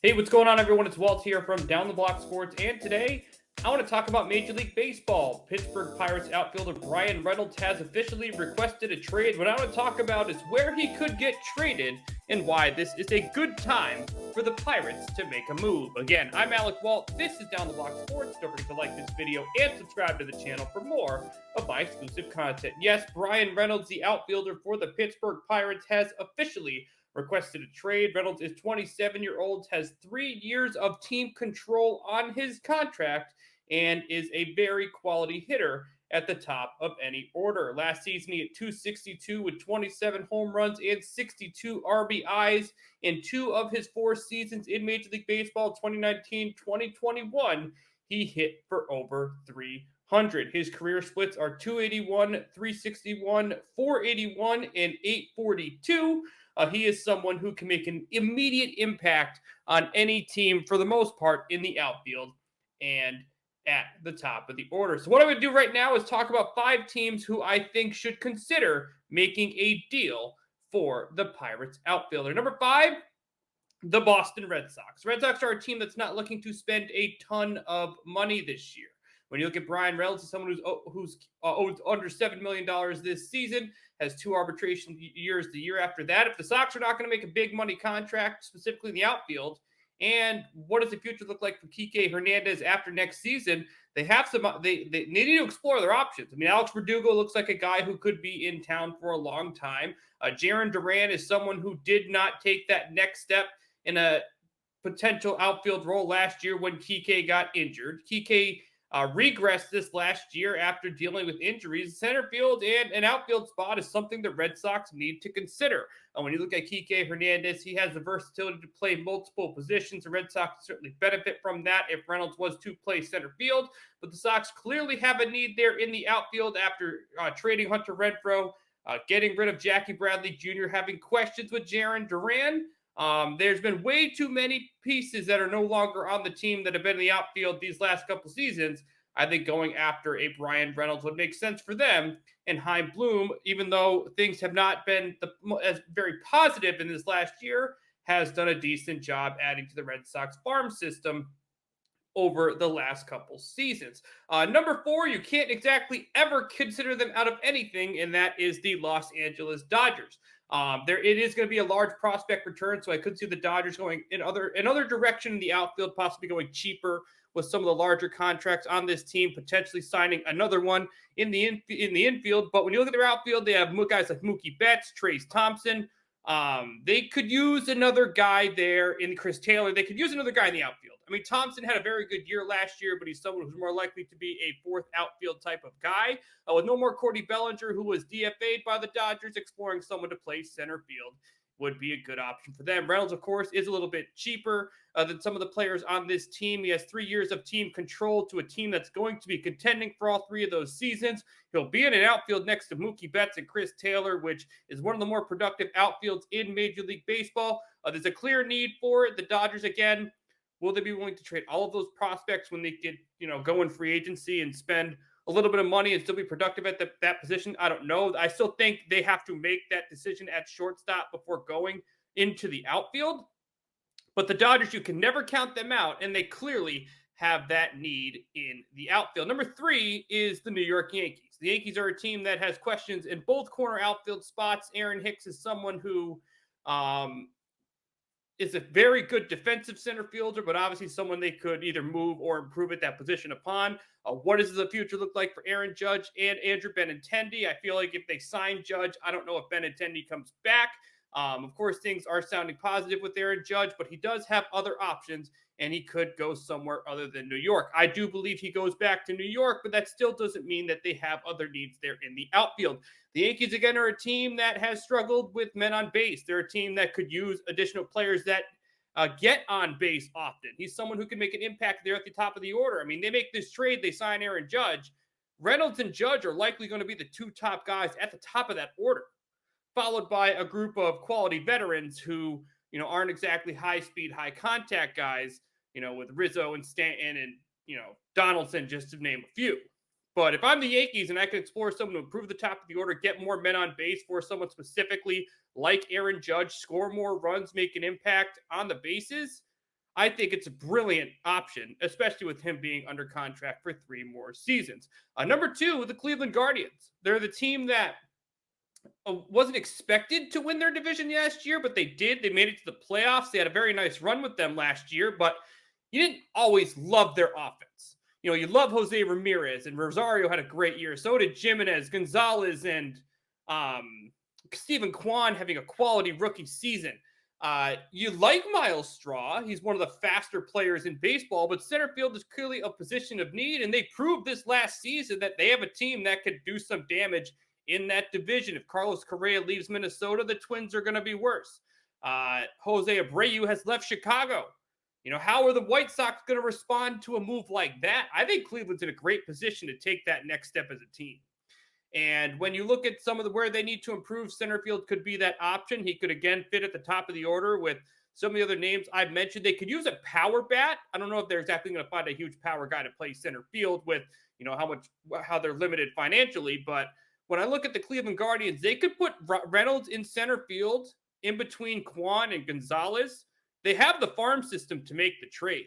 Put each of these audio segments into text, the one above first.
Hey, what's going on, everyone? It's Walt here from Down the Block Sports, and today I want to talk about Major League Baseball. Pittsburgh Pirates outfielder Bryan Reynolds has officially requested a trade. What I want to talk about is where he could get traded and why this is a good time for the Pirates to make a move. Again, I'm Alec Walt. This is Down the Block Sports. Don't forget to like this video and subscribe to the channel for more of my exclusive content. Yes, Bryan Reynolds, the outfielder for the Pittsburgh Pirates, has officially requested a trade. Reynolds is 27-year-old, has 3 years of team control on his contract, and is a very quality hitter at the top of any order. Last season, he hit 262 with 27 home runs and 62 RBIs in 2 of his 4 seasons in Major League Baseball, 2019-2021. He hit for over 300. His career splits are 281, 361, 481, and 842. He is someone who can make an immediate impact on any team for the most part in the outfield and at the top of the order. So what I'm going to do right now is talk about 5 teams who I think should consider making a deal for the Pirates outfielder. Number 5, the Boston Red Sox. Red Sox are a team that's not looking to spend a ton of money this year. When you look at Bryan Reynolds, someone who's owed under $7 million this season, has 2 arbitration years the year after that. If the Sox are not going to make a big money contract, specifically in the outfield, and what does the future look like for Kike Hernandez after next season? They have some. They need to explore their options. I mean, Alex Verdugo looks like a guy who could be in town for a long time. Jarren Duran is someone who did not take that next step in a potential outfield role last year when Kike got injured. Kike regressed this last year after dealing with injuries. Center field and an outfield spot is something the Red Sox need to consider. When you look at Kike Hernandez, he has the versatility to play multiple positions. The Red Sox certainly benefit from that if Reynolds was to play center field. But the Sox clearly have a need there in the outfield after trading Hunter Renfroe, getting rid of Jackie Bradley Jr., having questions with Jarren Duran. There's been way too many pieces that are no longer on the team that have been in the outfield these last couple seasons. I think going after a Bryan Reynolds would make sense for them. And Chaim Bloom, even though things have not been as very positive in this last year, has done a decent job adding to the Red Sox farm system over the last couple seasons. Number 4, you can't exactly ever consider them out of anything, and that is the Los Angeles Dodgers. It is going to be a large prospect return, so I could see the Dodgers going in another direction in the outfield, possibly going cheaper with some of the larger contracts on this team, potentially signing another one in the infield. But when you look at their outfield, they have guys like Mookie Betts, Trayce Thompson. They could use another guy there in Chris Taylor. They could use another guy in the outfield. I mean, Thompson had a very good year last year, but he's someone who's more likely to be a 4th outfield type of guy. With no more Cody Bellinger, who was DFA'd by the Dodgers, exploring someone to play center field would be a good option for them. Reynolds, of course, is a little bit cheaper than some of the players on this team. He has 3 years of team control to a team that's going to be contending for all 3 of those seasons. He'll be in an outfield next to Mookie Betts and Chris Taylor, which is one of the more productive outfields in Major League Baseball. There's a clear need for it. The Dodgers, again, will they be willing to trade all of those prospects when they get, go in free agency and spend a little bit of money and still be productive at that position? I don't know. I still think they have to make that decision at shortstop before going into the outfield. But the Dodgers, you can never count them out, and they clearly have that need in the outfield. Number 3 is the New York Yankees. The Yankees are a team that has questions in both corner outfield spots. Aaron Hicks is someone who is a very good defensive center fielder, but obviously someone they could either move or improve at that position upon. What does the future look like for Aaron Judge and Andrew Benintendi? I feel like if they sign Judge, I don't know if Benintendi comes back. Of course, things are sounding positive with Aaron Judge, but he does have other options, and he could go somewhere other than New York. I do believe he goes back to New York, but that still doesn't mean that they have other needs there in the outfield. The Yankees, again, are a team that has struggled with men on base. They're a team that could use additional players that get on base often. He's someone who can make an impact there at the top of the order. I mean, they make this trade, they sign Aaron Judge. Reynolds and Judge are likely going to be the 2 top guys at the top of that order, followed by a group of quality veterans who, aren't exactly high-speed, high-contact guys, with Rizzo and Stanton and, Donaldson, just to name a few. But if I'm the Yankees and I can explore someone to improve the top of the order, get more men on base for someone specifically like Aaron Judge, score more runs, make an impact on the bases, I think it's a brilliant option, especially with him being under contract for 3 more seasons. Number 2, the Cleveland Guardians. They're the team that wasn't expected to win their division last year, but they did. They made it to the playoffs. They had a very nice run with them last year, but you didn't always love their offense. You know, you love Jose Ramirez, and Rosario had a great year. So did Jimenez, Gonzalez, and Stephen Kwan having a quality rookie season. You like Miles Straw. He's one of the faster players in baseball, but center field is clearly a position of need, and they proved this last season that they have a team that could do some damage in that division. If Carlos Correa leaves Minnesota, the Twins are going to be worse. Jose Abreu has left Chicago. You know, how are the White Sox going to respond to a move like that? I think Cleveland's in a great position to take that next step as a team. And when you look at some of where they need to improve, center field could be that option. He could again fit at the top of the order with some of the other names I've mentioned. They could use a power bat. I don't know if they're exactly going to find a huge power guy to play center field with, you know, how they're limited financially. But when I look at the Cleveland Guardians, they could put Reynolds in center field in between Kwan and Gonzalez. They have the farm system to make the trade.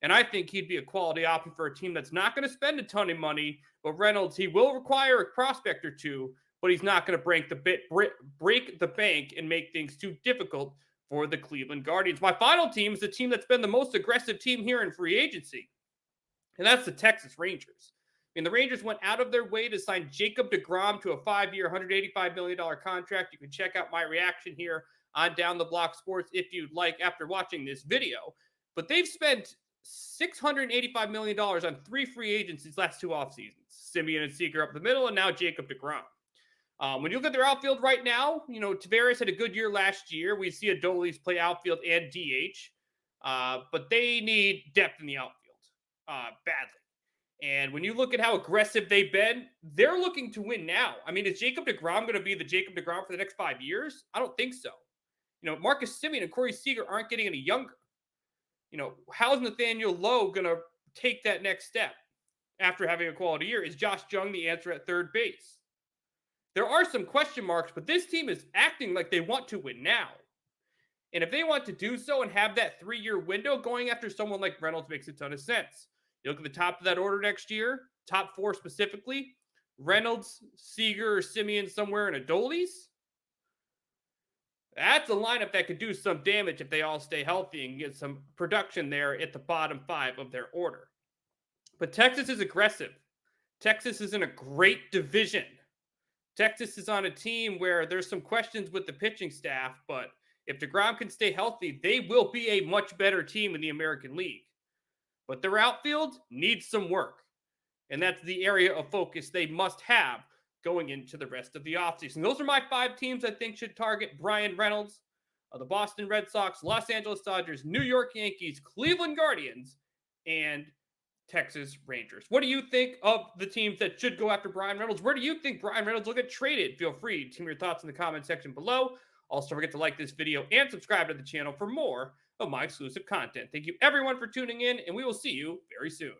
And I think he'd be a quality option for a team that's not going to spend a ton of money. But Reynolds, he will require a prospect or two, but he's not going to break the bank and make things too difficult for the Cleveland Guardians. My final team is the team that's been the most aggressive team here in free agency, and that's the Texas Rangers. I mean, the Rangers went out of their way to sign Jacob deGrom to a 5-year, $185 million contract. You can check out my reaction here on Down the Block Sports if you'd like after watching this video. But they've spent $685 million on 3 free agents these last 2 off seasons. Simeon and Seager up the middle, and now Jacob deGrom. When you look at their outfield right now, you know, Tavares had a good year last year. We see Adolis play outfield and DH, but they need depth in the outfield badly. And when you look at how aggressive they've been, they're looking to win now. I mean, is Jacob deGrom going to be the Jacob deGrom for the next 5 years? I don't think so. You know, Marcus Simeon and Corey Seager aren't getting any younger. You know, how's Nathaniel Lowe going to take that next step after having a quality year? Is Josh Jung the answer at third base? There are some question marks, but this team is acting like they want to win now. And if they want to do so and have that 3-year window, going after someone like Reynolds makes a ton of sense. You look at the top of that order next year, top 4 specifically, Reynolds, Seager, or Simeon somewhere in Adolis. That's a lineup that could do some damage if they all stay healthy and get some production there at the bottom 5 of their order. But Texas is aggressive. Texas is in a great division. Texas is on a team where there's some questions with the pitching staff, but if deGrom can stay healthy, they will be a much better team in the American League. But their outfield needs some work, and that's the area of focus they must have going into the rest of the offseason. Those are my 5 teams I think should target Bryan Reynolds, the Boston Red Sox, Los Angeles Dodgers, New York Yankees, Cleveland Guardians, and Texas Rangers. What do you think of the teams that should go after Bryan Reynolds? Where do you think Bryan Reynolds will get traded? Feel free to give me your thoughts in the comment section below. Also, don't forget to like this video and subscribe to the channel for more of my exclusive content. Thank you everyone for tuning in, and we will see you very soon.